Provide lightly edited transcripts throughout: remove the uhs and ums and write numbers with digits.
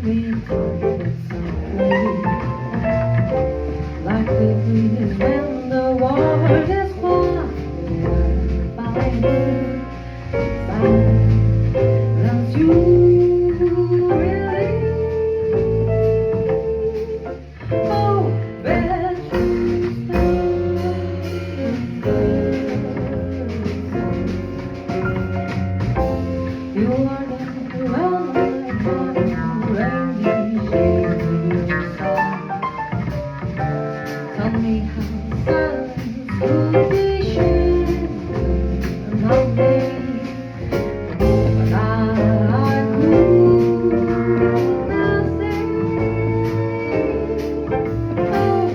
me someday, like the breeze when the water is quiet, find that's you really. Oh, bet you you are the well ready tell me how silence could be shared another day, but I could not say. Oh,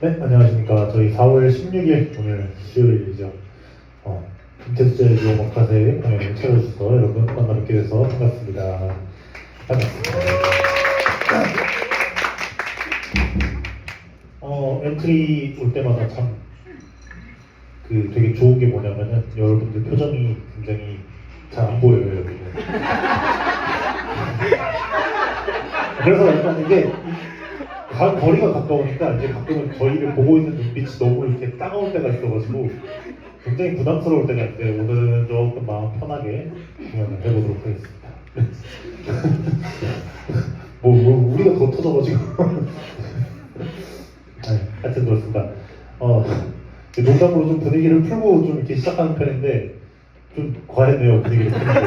네, 안녕하십니까. 저희 4월 16일 오늘 수요일이죠. 김태수의 유어먹카세 공연을 찾아주셔서 여러분 만나 뵙게 돼서 반갑습니다. 반갑습니다. 엔트리 올 때마다 참 되게 좋은 게 뭐냐면은 여러분들 표정이 굉장히 잘 안 보여요, 여기. 그래서 약간 이게 거리가 가까우니까 이제 가끔은 저희를 보고 있는 눈빛이 너무 이렇게 따가울 때가 있어가지고 굉장히 부담스러울 때가 있는데 오늘은 조금 마음 편하게 공연을 해보도록 하겠습니다. 우리가 더 터져가지고 네, 하여튼 그렇습니다. 농담으로 좀 분위기를 풀고 좀 이렇게 시작하는 편인데 좀 과했네요, 분위기를 푸는 게.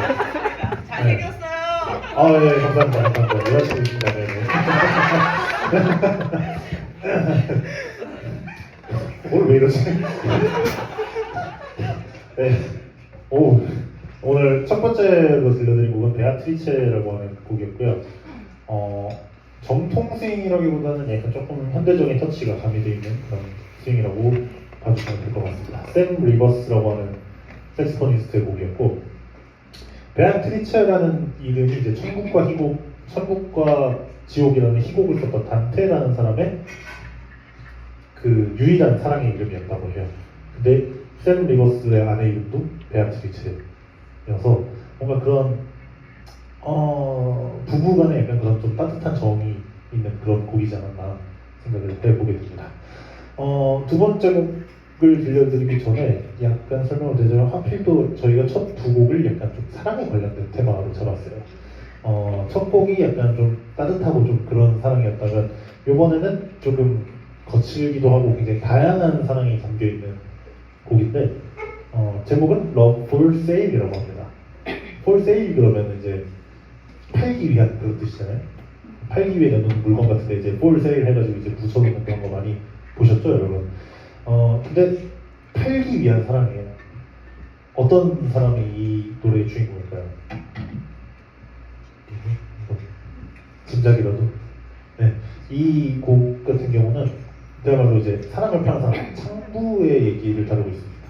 잘생겼어요. 예, 감사합니다. 열심히 있습니다. 네네. 오늘 왜 이러지? 네. 오늘 첫 번째로 들려드린 곡은 베아트리체라고 하는 곡이었고요. 정통 스윙이라기보다는 약간 조금 현대적인 터치가 가미되어 있는 그런 스윙이라고 봐주시면 될 것 같습니다. 샘 리버스라고 하는 색스포니스트의 곡이었고, 베아트리체라는 이름이 이제 천국과 지옥이라는 희곡을 썼던 단테라는 사람의 그 유일한 사랑의 이름이었다고 해요. 근데 샘 리버스의 아내 이름도 베아트리체여서 뭔가 그런 부부간에 약간 그런 좀 따뜻한 정이 있는 그런 곡이지 않았나 생각을 해보게 됩니다. 두 번째 곡을 들려드리기 전에 약간 설명을 드리자면 하필 또 저희가 첫 두 곡을 약간 좀 사랑에 관련된 테마로 잡았어요. 첫 곡이 약간 좀 따뜻하고 좀 그런 사랑이었다면 이번에는 조금 거칠기도 하고 굉장히 다양한 사랑이 담겨있는 곡인데 제목은 Love for Sale이라고 합니다. For Sale 그러면 이제 팔기 위한 그런 뜻이잖아요. 팔기 위해 내놓는 물건 같은데 이제 For Sale 해가지고 이제 붙여놓는 그런 거 많이 보셨죠, 여러분? 근데 팔기 위한 사랑이에요. 어떤 사람이 이 노래의 주인공일까요? 짐작이라도. 네, 이 곡 같은 경우는 그야말로 이제 사랑을 파는 사람, 창부의 얘기를 다루고 있습니다.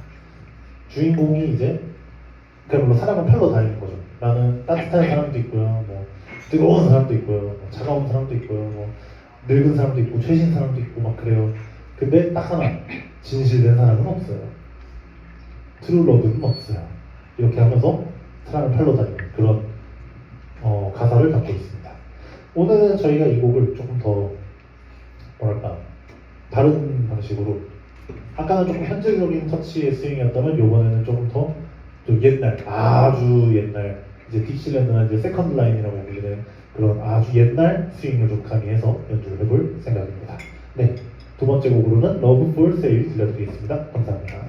주인공이 이제 그야말로 사랑을 팔러 다니는 거죠. 나는 따뜻한 사람도 있고요, 뭐 뜨거운 사람도 있고요, 뭐 차가운 사람도 있고요, 뭐 늙은 사람도 있고 최신 사람도 있고 막 그래요. 근데 딱 하나 진실된 사람은 없어요. 트루 러브는 없어요. 이렇게 하면서 사랑을 팔러 다니는 그런 가사를 담고 있습니다. 오늘은 저희가 이 곡을 조금 더 뭐랄까 다른 방식으로, 아까는 조금 현실적인 터치의 스윙이었다면 이번에는 조금 더 좀 옛날, 아주 옛날, 이제 딕실랜드나 이제 세컨드 라인이라고 불리는 그런 아주 옛날 스윙을 좀 가미해서 연주를 해볼 생각입니다. 네, 두 번째 곡으로는 Love for Sale 들려드리겠습니다. 감사합니다.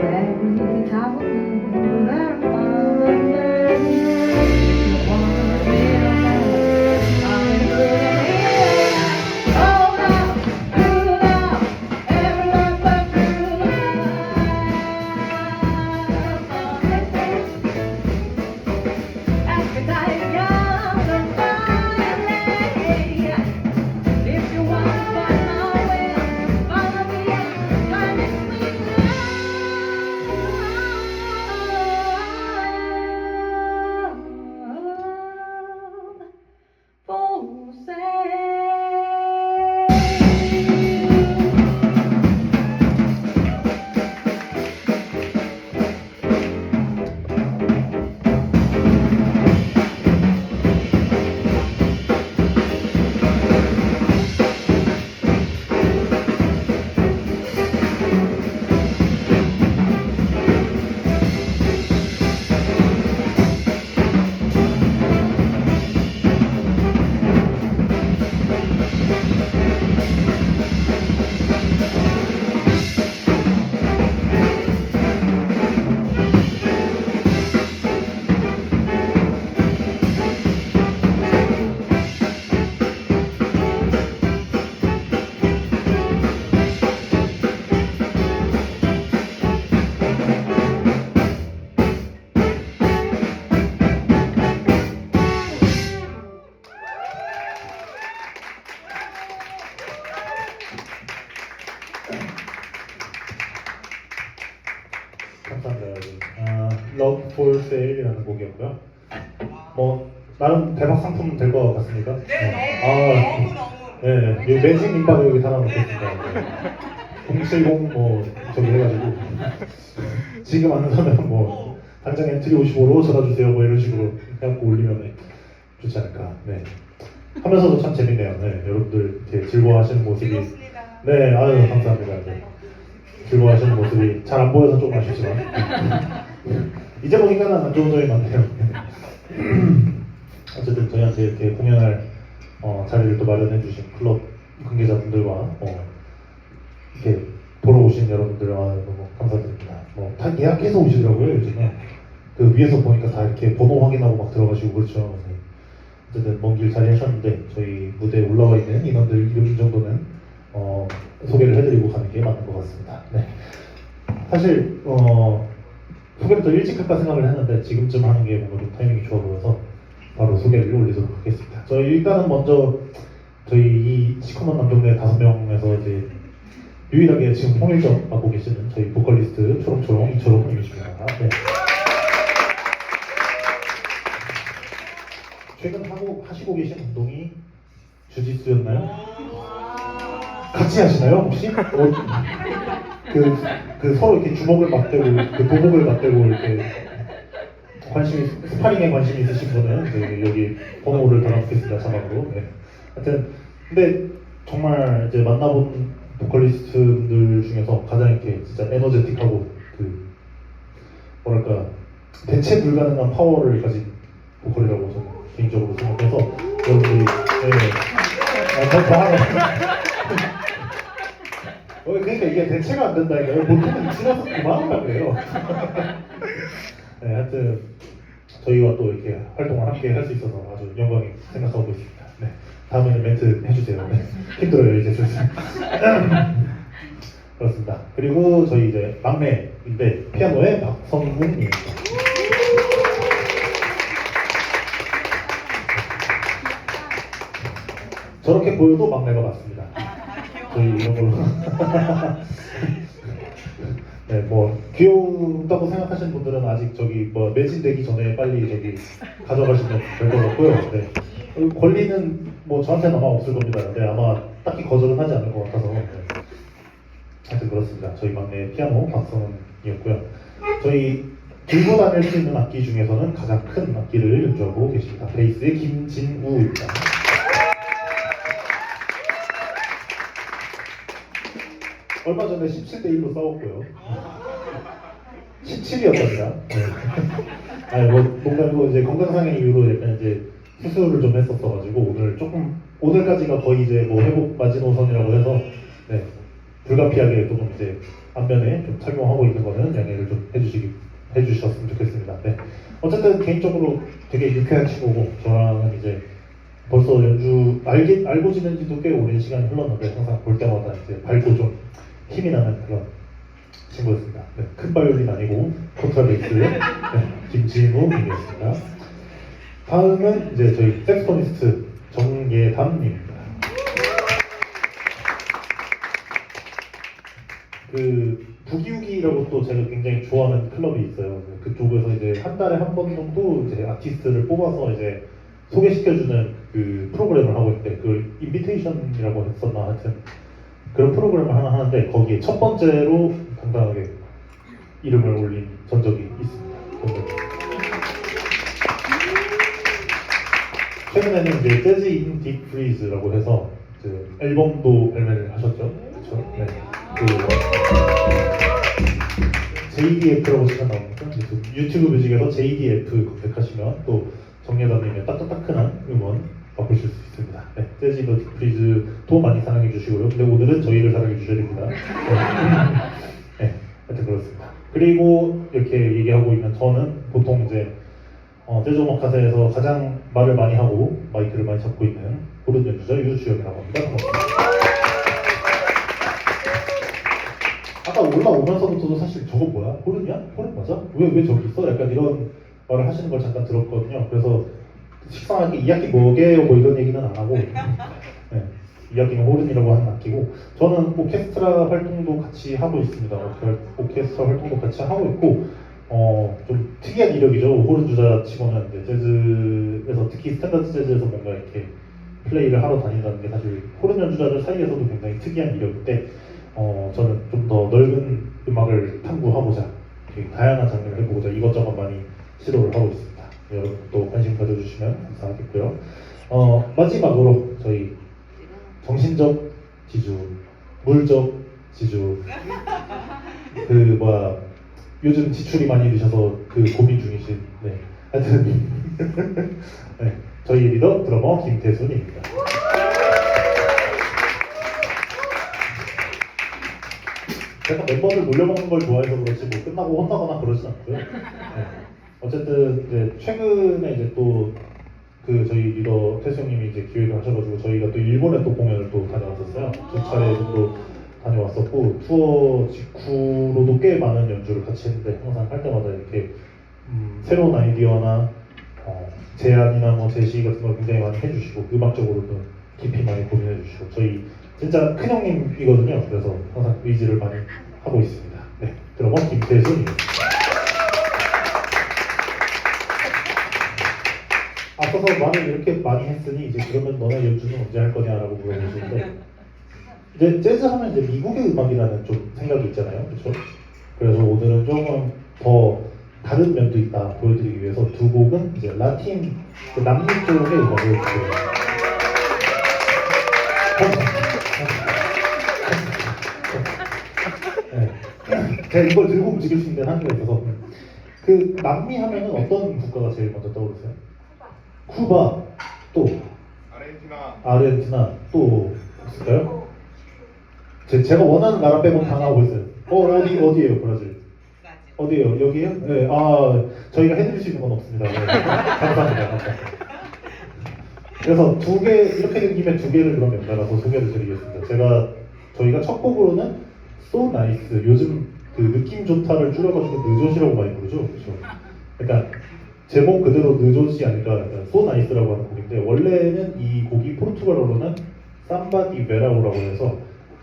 every time we move and follow me. You wanna be alone, I'm good. Oh now, you now, everyone but you. Expedite young finally. If you want to find my way, follow me, find it sweet love for sale. 감사합니다, 여러분. Love for Sale이라는 곡이었고요. 뭐 나름 대박 상품 될 것 같습니까? 네, 너무. 네, 이 매직 민박을 여기 달아놓겠습니다. 070 뭐 저기 해가지고 지금 아는 사람 뭐 당장 엔트리 55로 전화주세요 뭐 이런 식으로 해갖고 올리면 좋지 않을까. 네. 하면서도 참 재밌네요. 네, 여러분들 이렇게 즐거워하시는 모습이. 즐겁습니다. 네, 아유 감사합니다. 네. 즐거워하시는 모습이 잘 안 보여서 좀 아쉽지만 이제 보니까는 안 좋은 점이 많네요. 어쨌든 저희한테 이렇게 공연할 자리를 또 마련해 주신 클럽 관계자분들과 이렇게 보러 오신 여러분들 너무 감사드립니다. 다 예약해서 오시더라고요. 요즘에 그 위에서 보니까 다 이렇게 번호 확인하고 막 들어가시고 그렇죠. 네. 어쨌든 먼 길 잘 하셨는데 저희 무대에 올라와 있는 인원들 이름 정도는 소개를 해드리고 가는 게 맞는 것 같습니다. 네. 사실 소개를 더 일찍 할까 생각을 했는데 지금쯤 하는 게 뭔가 좀 타이밍이 좋아 보여서 바로 소개를 올리도록 하겠습니다. 저희 일단은 먼저 저희 이 시커먼 남동네 5명에서 이제 유일하게 지금 통일점 맡고 계시는 저희 보컬리스트 초롱초롱 이초롱님이십니다. 네. 최근 하시고 계신 운동이 주짓수였나요? 같이 하시나요 혹시? 그 서로 이렇게 주먹을 맞대고 그 도복을 맞대고 이렇게 스파링에 관심이 있으신 분은 네, 여기 번호를 달아놓겠습니다. 자막으로. 네. 하여튼 근데 정말 이제 만나본 보컬리스트들 중에서 가장 이렇게 진짜 에너제틱하고 그 뭐랄까 대체 불가능한 파워를 가진 보컬이라고 저는 개인적으로 생각해서 여러분들이 더 하나 그러니까 이게 대체가 안 된다니까요. 보통은 지나서 그만한다 그래요. 네, 하여튼 저희와 또 이렇게 활동을 함께 할 수 있어서 아주 영광이 생각하고 있습니다. 네, 다음에는 멘트 해주세요. 네, 힘들어요 이제 슬슬. 그렇습니다. 그리고 저희 이제 막내인데 피아노의 박성훈님. 저렇게 보여도 막내가 맞습니다. 저희 이런 걸로. 네, 뭐 귀여운다고 생각하시는 분들은 아직 저기 뭐 매진되기 전에 빨리 저기 가져가시면 될 것 같고요. 네. 권리는 뭐 저한테는 아마 없을 겁니다. 근데 아마 딱히 거절은 하지 않을 것 같아서. 네. 하여튼 그렇습니다. 저희 막내 피아노 박성훈이었고요. 저희 들고 다닐 수 있는 악기 중에서는 가장 큰 악기를 연주하고 계십니다. 베이스의 김진우입니다. 얼마 전에 17대 1로 싸웠고요. 17이었답니다. 네. 아니 뭐 농담이고 이제 건강상의 이유로 약간 이제 수술을 좀 했었어가지고 오늘까지가 거의 이제 뭐 회복 마지노선이라고 해서 네, 불가피하게 조금 이제 앞면에 좀 착용하고 있는 거는 양해를 좀 해주셨으면 좋겠습니다. 네. 어쨌든 개인적으로 되게 유쾌한 친구고 저랑은 이제 벌써 연주 알고 지낸 지도 꽤 오랜 시간이 흘렀는데 항상 볼 때마다 이제 밝고 좀 힘이 나는 그런 친구였습니다. 네, 큰 바이올린 아니고 콘트라베이스 네, 김진우 님이었습니다. 다음은 이제 저희 색소니스트 정예담님입니다. 그 부기우기라고 또 제가 굉장히 좋아하는 클럽이 있어요. 그쪽에서 이제 한 달에 한 번 정도 이제 아티스트를 뽑아서 이제 소개시켜주는 그 프로그램을 하고 있는데 그 인비테이션이라고 했었나 하여튼 그런 프로그램을 하나 하는데 거기에 첫 번째로 당당하게 이름을 올린 전적이 있습니다. 최근에는 이제 재즈 인 딥 프리즈라고 해서 이제 앨범도 발매를 하셨죠. 그렇죠? 네. 그 JDF라고 시간 나오니까 유튜브 뮤직에서 JDF 검색하시면 또 정예담님의 따끈따끈한 음원 맛보실 수 있습니다. 네, 재즈 인 딥 프리즈도 많이 사랑해 주시고요. 근데 오늘은 저희를 사랑해 주셔야 됩니다. 네, 하여튼 그렇습니다. 그리고 이렇게 얘기하고 있는 저는 보통 이제 재즈 오마카세에서 가장 말을 많이 하고 마이크를 많이 잡고 있는 호른 연주자 유주영이라고 합니다. 반갑습니다. 아까 올라오면서부터도 사실 저거 뭐야? 호른이야? 호른 맞아? 왜 저기 있어? 약간 이런 말을 하시는 걸 잠깐 들었거든요. 그래서 식상하게 이 악기 뭐게요? 뭐 이런 얘기는 안 하고 네, 이 악기는 호른이라고 하는 악기고 저는 오케스트라 활동도 같이 하고 있습니다. 오케스트라 활동도 같이 하고 있고 좀 특이한 이력이죠. 호른 주자 치고는 이제 재즈에서 특히 스탠다드 재즈에서 뭔가 이렇게 플레이를 하러 다닌다는 게 사실 호른 연주자들 사이에서도 굉장히 특이한 이력인데 저는 좀 더 넓은 음악을 탐구하고자 다양한 장르를 해보고자 이것저것 많이 시도를 하고 있습니다. 여러분 또 관심 가져주시면 감사하겠고요. 마지막으로 저희 정신적 지주, 물적 지주 요즘 지출이 많이 드셔서 그 고민 중이신 네 하여튼 네, 저희 리더 드러머 김태순입니다. 제가 멤버들 놀려먹는 걸 좋아해서 그렇지 뭐 끝나고 혼나거나 그러진 않고요. 네. 어쨌든 이제 최근에 이제 또 그 저희 리더 태수님이 이제 기획을 하셔가지고 저희가 또 일본에 또 공연을 또 다녀왔었어요. 2차례 정도 다녀왔었고 투어 직후로도 꽤 많은 연주를 같이 했는데 항상 할 때마다 이렇게 새로운 아이디어나 제안이나 뭐 제시 같은 걸 굉장히 많이 해주시고 음악적으로도 깊이 많이 고민해 주시고 저희 진짜 큰 형님이거든요. 그래서 항상 의지를 많이 하고 있습니다. 네, 드러머 김태순입니다. 앞서서 말을 이렇게 많이 했으니 이제 그러면 너네 연주는 언제 할 거냐라고 물어보시는데 이제 재즈 하면 이제 미국의 음악이라는 좀 생각이 있잖아요, 그렇죠? 그래서 오늘은 조금 더 다른 면도 있다 보여드리기 위해서 두 곡은 이제 라틴 남미 쪽의 음악을 네. 제가 이걸 들고 움직일 수 있는 한계가 있어서 그 남미 하면은 어떤 국가가 제일 먼저 떠오르세요? 쿠바 또 아르헨티나 또 없을까요? 제가 원하는 나라 빼고는 다 나오고 있어요. 어디예요, 브라질? 어디예요? 여기요? 네, 저희가 해드릴 수 있는 건 없습니다. 네. 감사합니다. 그래서 이렇게 된 김에 두 개를 그럼 연달아서 소개를 드리겠습니다. 저희가 첫 곡으로는 So Nice, 요즘 그 느낌 좋다를 줄여가지고 느조시라고 많이 부르죠. 그렇죠? 그러니까 제목 그대로 느조시 아니라 So Nice라고 하는 곡인데 원래는 이 곡이 포르투갈어로는 삼바 디 베라우라고 해서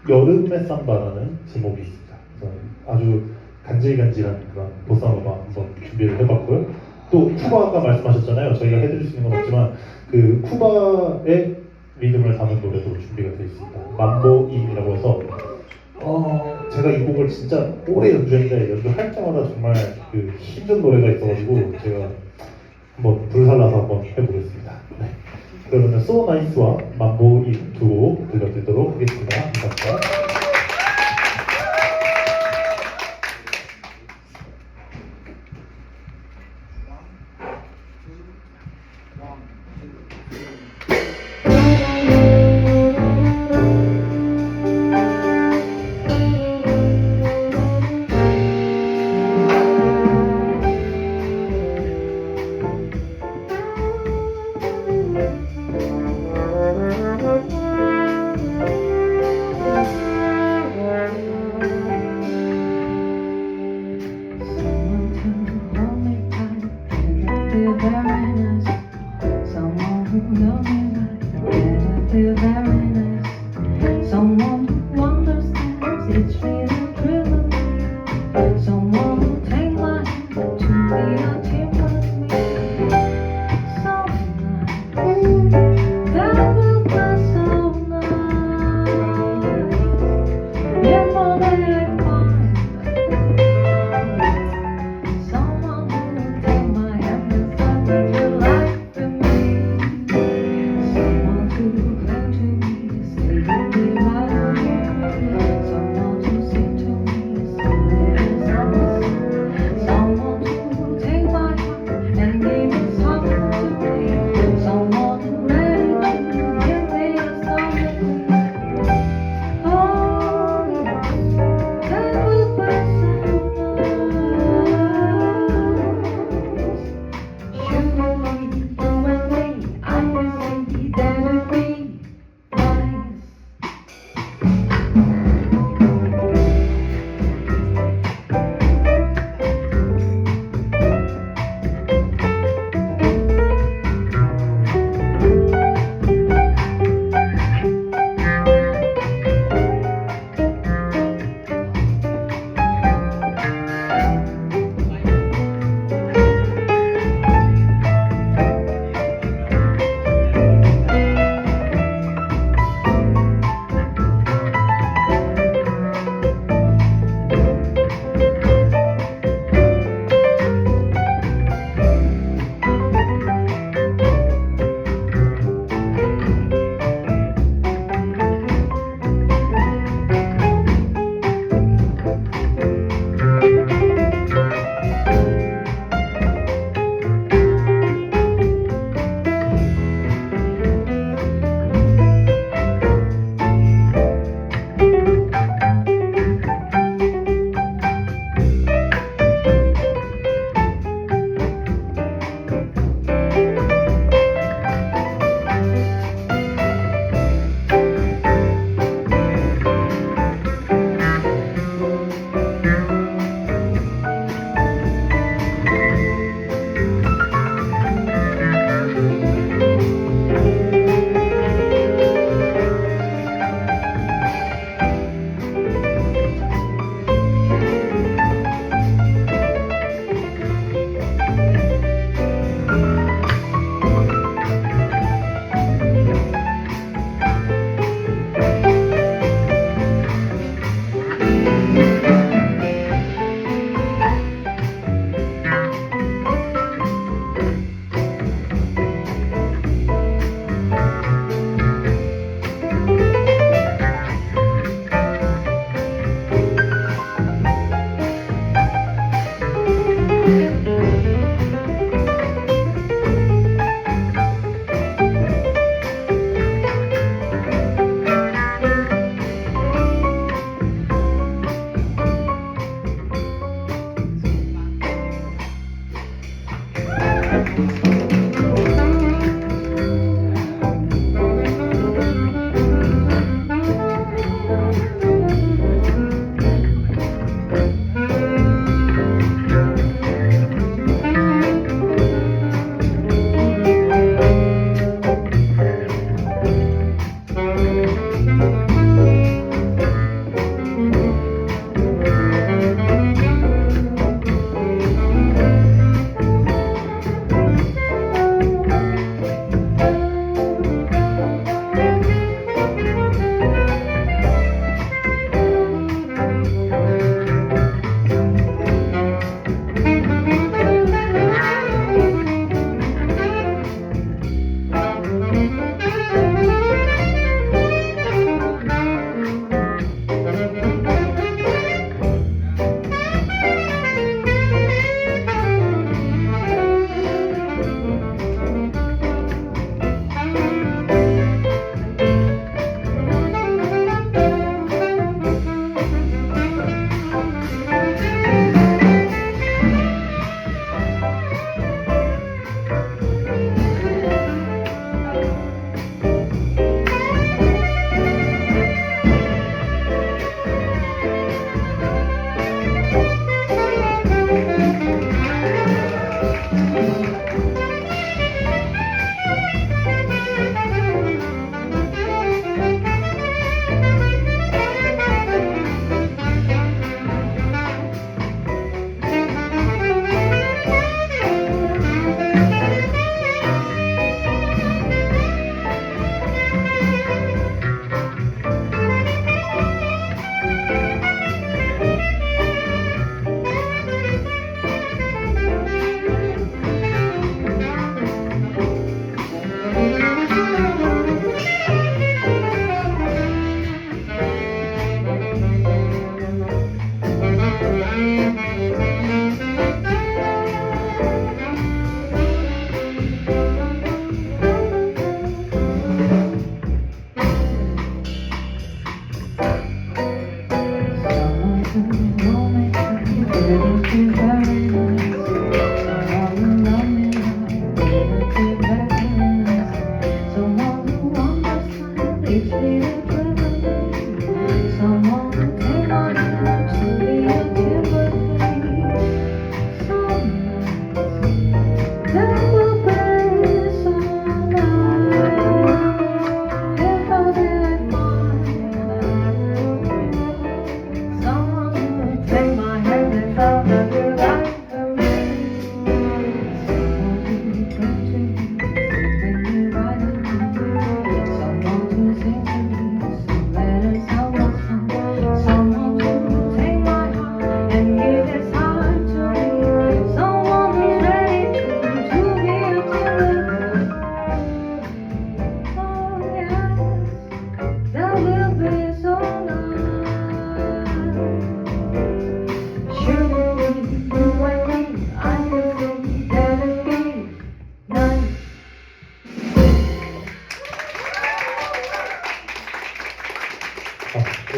여름의 삼바라는 제목이 있습니다. 그래서 아주 간질간질한 그런 보사노바 한번 준비를 해봤고요. 또 쿠바 아까 말씀하셨잖아요. 저희가 해드릴 수 있는 건 없지만 그 쿠바의 리듬을 담은 노래도 준비가 되어 있습니다. mambo인이라고 해서 제가 이 곡을 진짜 오래 연주했는데 연주할 때마다 정말 그 힘든 노래가 있어가지고 제가 한번 불살라서 한번 해보겠습니다. 네. 그러면 So Nice와 mambo인 두 곡 들려드리도록 하겠습니다. 감사합니다.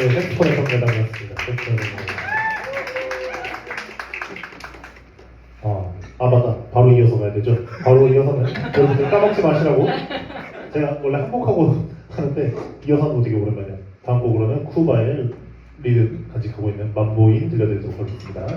네, 핸드폰에서 매달렸습니다. 맞다. 바로 이어서 가야 되죠. 바로 이어서는 여러분들 까먹지 마시라고 제가 원래 한곡하고 하는데 이어서 하는 거 되게 오랜만이에요. 다음 곡으로는 쿠바의 리드 간직하고 있는 맘보인 들려드리도록 하겠습니다.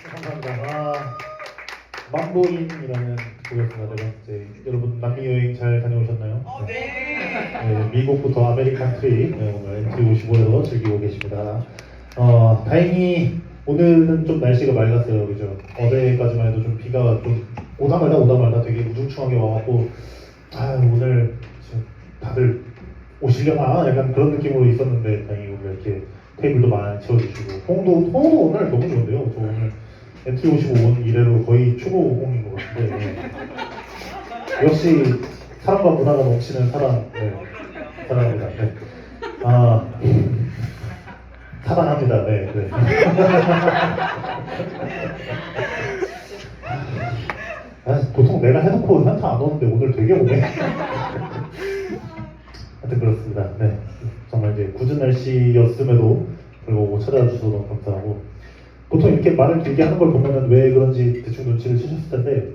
감사합니다. 맘보인이라는 곡이었습니다. 네 번째. 여러분 남미 여행 잘 다녀오셨나요? 네, 미국부터 아메리칸 트립 오늘 NT55에서 즐기고 계십니다. 다행히 오늘은 좀 날씨가 맑았어요, 그죠? 어제까지만 해도 좀 비가 좀 오다 말다 되게 우중충하게 와갖고 오늘 지금 다들 오시려나 약간 그런 느낌으로 있었는데 다행히 오늘 이렇게 테이블도 많이 채워주시고 홍도 오늘 너무 좋은데요. 저 오늘 NT55 온 이래로 거의 초보 홍인 것 같은데 역시 사랑과 문화가 넘치는 사람, 사랑합니다. 네. 사랑합니다. 네. 보통 내가 해놓고 현타 안 오는데 오늘 되게 오네. 하여튼 그렇습니다. 네. 정말 이제 굳은 날씨였음에도 불구하고 찾아와 주셔서 너무 감사하고 보통 이렇게 말을 길게 하는 걸 보면은 왜 그런지 대충 눈치를 채셨을 텐데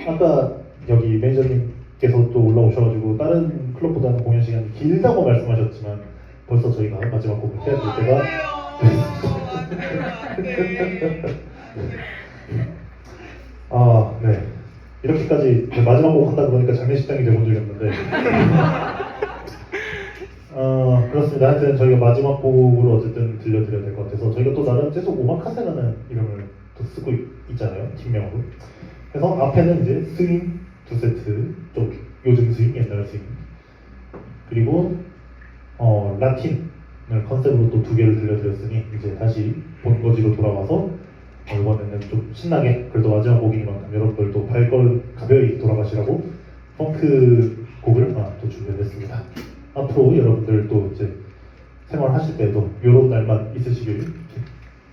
아까 여기 매니저님께서 또 올라오셔가지고 다른 클럽보다는 공연 시간이 길다고 말씀하셨지만 벌써 저희가 마지막 곡을 해야 될 때가 네. 이렇게까지 마지막 곡 한다 그러니까 장례식장이 돼본 적이 없는데 그렇습니다. 하여튼 저희가 마지막 곡으로 어쨌든 들려드려야 될 것 같아서 저희가 또 나름 계속 오마카세라는 이름을 또 쓰고 있잖아요. 팀명으로. 그래서 앞에는 이제 스윙 2세트, 좀 요즘 스윙, 옛날 스윙 그리고 라틴을 컨셉으로 또 2개를 들려드렸으니 이제 다시 본거지로 돌아와서 이번에는 좀 신나게 그래도 마지막 곡이니만큼 여러분들 또 발걸음 가벼이 돌아가시라고 펑크 곡을 하나 또 준비했습니다. 앞으로 여러분들 또 이제 생활하실 때도 이런 날만 있으시길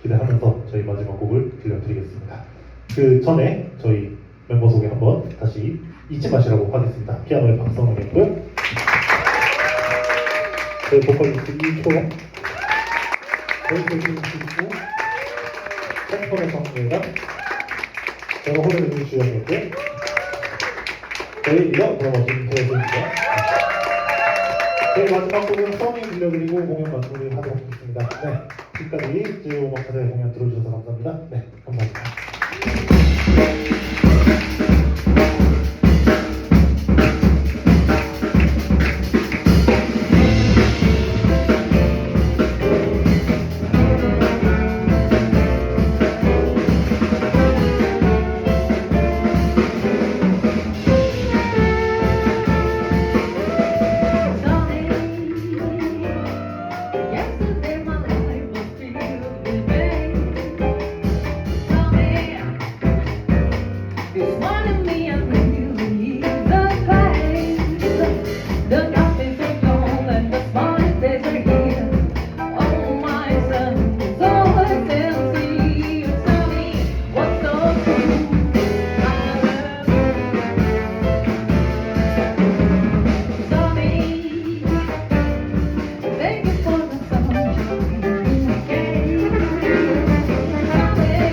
기대하면서 저희 마지막 곡을 들려드리겠습니다. 그 전에 저희 멤버 소개 한번 다시 잊지 마시라고 하겠습니다. 피아노의 박성웅이었고요. 저희 보컬리스트 이초롱, 베이스 김수고, 템포의 성대가, 제가 호르몬 주연이었고요. 저희 리더 드러머 김태호입니다. 저희 마지막 곡은 서밍 들려드리고 공연 마무리 하도록 하겠습니다. 네, 지금까지 제이오마카세 공연 들어주셔서 감사합니다. 네, 감사합니다. Yesterday my life was filled with pain. This morning me and really the pain. The coffee is gone and the smile is here. Oh my son, it's always empty. You tell me what's so true. Sorry, thank you for the sunshine you gave. Sorry,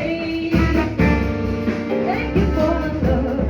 thank you for the love.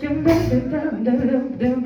Do better, better, better.